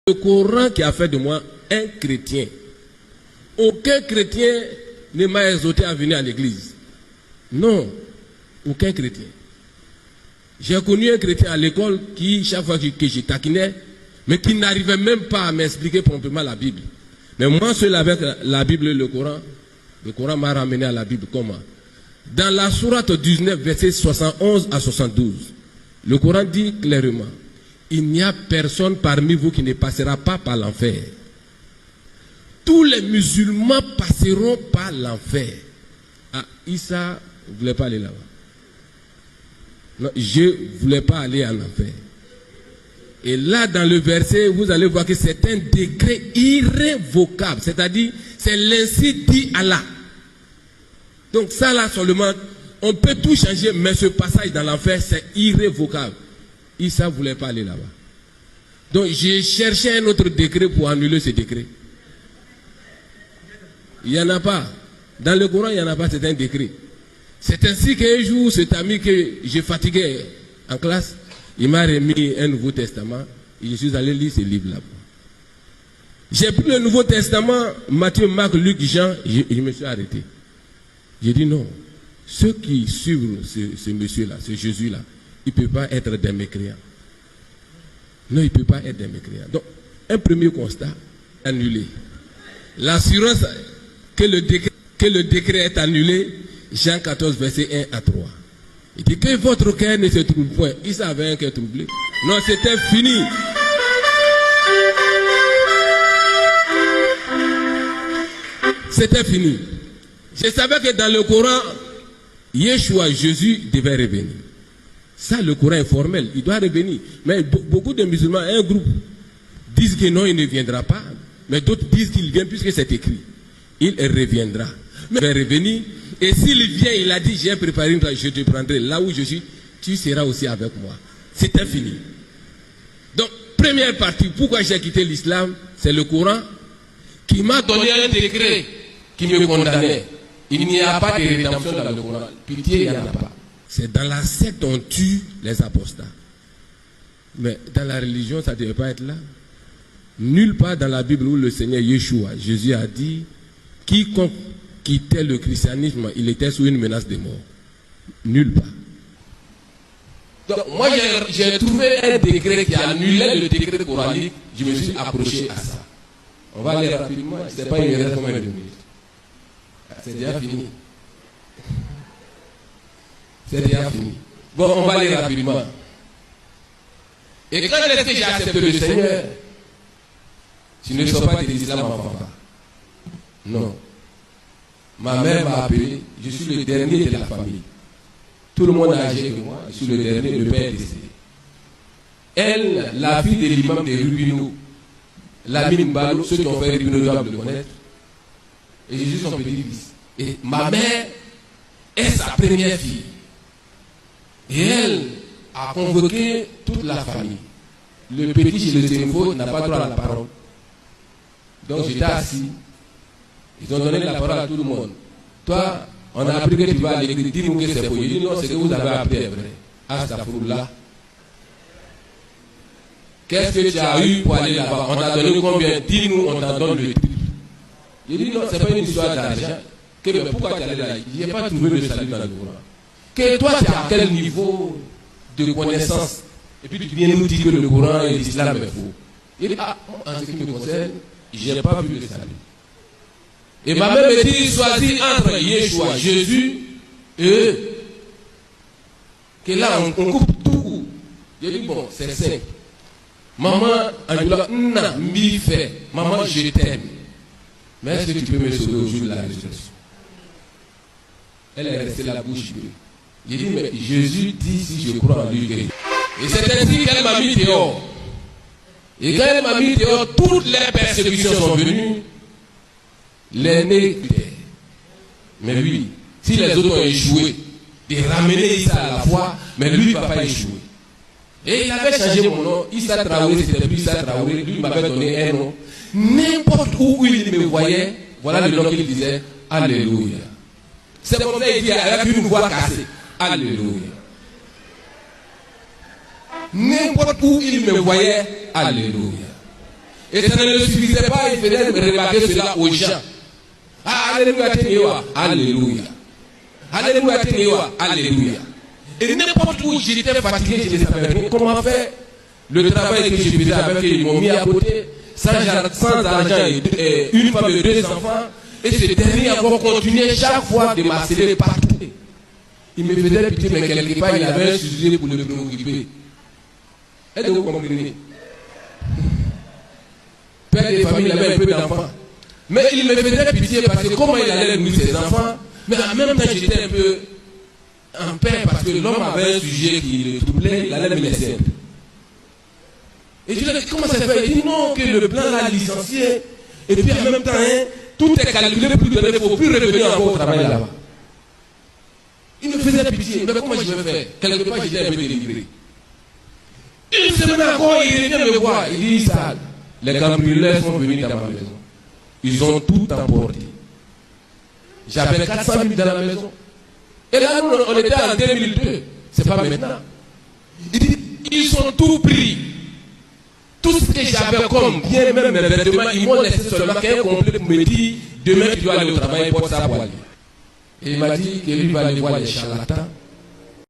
Le Coran qui a fait de moi un chrétien. Aucun chrétien ne m'a exhorté à venir à l'église. Non, aucun chrétien. J'ai connu un chrétien à l'école qui, chaque fois que je taquinais, mais qui n'arrivait même pas à m'expliquer promptement la Bible. Mais moi, seul avec la Bible et le Coran m'a ramené à la Bible. Comment? Dans la sourate 19, versets 71 à 72, le Coran dit clairement: il n'y a personne parmi vous qui ne passera pas par l'enfer. Tous les musulmans passeront par l'enfer. Ah, Issa ne voulait pas aller là-bas. Non, je ne voulais pas aller en enfer. Et là, dans le verset, vous allez voir que c'est un décret irrévocable. C'est-à-dire, c'est l'ainsi dit Allah. Donc ça là seulement, on peut tout changer, mais ce passage dans l'enfer, c'est irrévocable. Issa ne voulait pas aller là-bas. Donc j'ai cherché un autre décret pour annuler ce décret. Il n'y en a pas. Dans le Coran, il n'y en a pas, c'est un décret. C'est ainsi qu'un jour, cet ami que j'ai fatigué en classe, il m'a remis un Nouveau Testament et je suis allé lire ce livre-là. J'ai pris le Nouveau Testament, Matthieu, Marc, Luc, Jean, je me suis arrêté. J'ai dit non, ceux qui suivent ce monsieur-là, ce Jésus-là, il ne peut pas être des mécréants. Non, il ne peut pas être des mécréants. Donc, un premier constat, annulé. L'assurance que le décret est annulé, Jean 14, verset 1 à 3. Il dit que votre cœur ne se trouble point. Il avait un cœur troublé. Non, c'était fini. C'était fini. Je savais que dans le Coran, Yeshua, Jésus, devait revenir. Ça, le Coran est formel. Il doit revenir. Mais beaucoup de musulmans, un groupe, disent que non, il ne viendra pas. Mais d'autres disent qu'il vient puisque c'est écrit. Il reviendra. Mais il va revenir. Et s'il vient, il a dit, j'ai préparé une place, je te prendrai. Là où je suis, tu seras aussi avec moi. C'était fini. Donc, première partie, pourquoi j'ai quitté l'islam, c'est le Coran qui m'a donné un décret qui me condamnait. Il n'y a pas de rédemption dans le Coran. Pitié, il n'y en a pas. C'est dans la secte on tue les apostats. Mais dans la religion, ça ne devait pas être là. Nulle part dans la Bible où le Seigneur Yeshua, Jésus a dit, quiconque quittait le christianisme, il était sous une menace de mort. Nulle part. Donc moi j'ai trouvé un décret qui annulait le décret coranique, je me suis accroché à ça. On va aller rapidement, c'est pas une erreur combien de minutes. C'est déjà fini. C'est déjà fini. Bon, on va aller rapidement. Et quand est-ce que j'ai accepté le Seigneur? Tu ne sors pas de l'islam en papa. Non. Ma mère m'a appelé, je suis le dernier de la famille. Tout le monde a âgé que moi, je suis le dernier, le père est décédé. Elle, la fille de l'imam de Rubino, Lamine Balo, ceux qui ont fait Rubino doivent le connaître. Et je suis son petit-fils. Et ma mère est sa première fille. Et elle a convoqué toute la famille. Le petit chez le Téléphone n'a pas droit à la parole. Donc j'étais assis. Ils ont donné la parole à tout le monde. Toi, on a appris que tu vas à l'église. Dis-nous que c'est faux. Je dis non, c'est que vous avez appris est vrai. Astaghfirullah. Qu'est-ce que tu as eu pour aller là-bas? On t'a donné combien? Dis-nous, on t'en donne le triple. Je dis non, c'est pas une histoire d'argent. Pourquoi tu es allé là? Je n'ai pas trouvé le salut dans le Coran. Que toi, tu es à quel niveau de connaissance? Et puis tu viens nous dire que le Coran et l'islam est faux. Il dit, en ce qui me concerne, je n'ai pas vu le salut. Et ma mère me dit, choisis entre Yeshua, Jésus et que là, on coupe tout. Je dis, bon, c'est simple. Maman, mi fait. Maman, je t'aime. Mais est-ce que tu peux me sauver au jour de la résurrection? Elle est restée la bouche bée. J'ai dit, mais Jésus dit, si je crois en lui, guéri. Et c'est ainsi qu'elle m'a mis dehors. Et quand elle m'a mis dehors, toutes les persécutions sont venues. L'aîné, mais lui, si les autres ont échoué, de ramener Issa à la foi, mais lui ne va pas échouer. Et il avait changé mon nom. Issa Traoré, c'était plus Issa Traoré. Lui m'avait donné un nom. N'importe où il me voyait, voilà le nom qu'il disait, Alléluia. C'est comme ça qu'il dit avec une voix cassée, Alléluia. N'importe où il me voyait, Alléluia. Et ça ne le suffisait pas, il faisait remarquer cela aux gens. Alléluia, alléluia. Alléluia, alléluia. Et n'importe où j'étais fatigué, je ne savais rien. Comment faire le travail que je faisais avec eux, ils m'ont mis à côté, sans argent, et une femme et 2 enfants. Et ces derniers avons continué chaque fois de m'harceler partout. Il me faisait pitié, mais quelque part, il avait un sujet pour le préoccuper. Est-ce que vous comprenez? Père de famille, il avait un peu d'enfants. Mais il me faisait pitié parce que comment il allait nourrir ses enfants, mais en même temps, j'étais un peu en paix parce que l'homme avait un sujet qui le troublait, il allait me laisser. Et je lui ai dit, comment ça se fait? Il dit non, que le plan l'a licencié. Et puis en même temps, tout est calculé pour lui donner, il ne faut plus revenir encore au travail là-bas. Il me faisait pitié, mais comment je vais faire? Quelque part, j'étais un peu délivré. Une semaine encore, il revient me voir. Il dit ça, les cambrioleurs sont venus dans ma maison. Ils ont tout emporté. J'avais 400 000 dans la maison. Et là, nous, on était en 2002. C'est pas maintenant. Il dit, ils ont tout pris. Tout ce que j'avais comme bien, même mes vêtements, ils m'ont laissé seulement qu'un complet pour me dire, demain tu dois aller au travail, porte ça pour aller. Et il m'a dit que lui va aller voir les charlatans